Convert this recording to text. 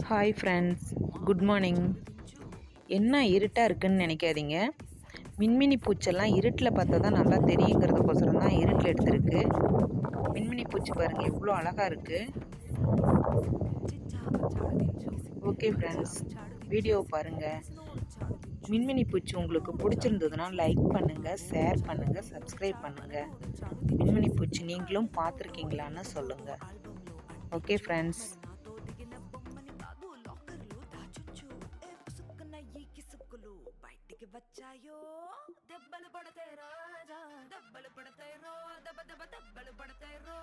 Hi friends, good morning. என்ன இருட்டாக இருக்குன்னு நினைக்காதீங்க. மின்மினி பூச்செல்லாம் இருட்டில் பார்த்தா தான் நல்லா தெரியுங்கிறதுக்கோசரம் தான் இருட்டில் எடுத்திருக்கு. மின்மினி பூச்சி பாருங்கள் எவ்வளோ அழகாக இருக்குது. ஓகே ஃப்ரெண்ட்ஸ், வீடியோவை பாருங்கள். மின்மினி பூச்சி உங்களுக்கு பிடிச்சிருந்ததுன்னா லைக் பண்ணுங்கள், ஷேர் பண்ணுங்கள், சப்ஸ்கிரைப் பண்ணுங்கள். மின்மினி பூச்சி நீங்களும் பார்த்துருக்கீங்களான்னு சொல்லுங்கள். Okay friends. బయటికి వచ్చాయో దెబ్బలు పడతాయి రాజా, దెబ్బలు పడతాయి రో, దెబ్బలు పడతాయి రో.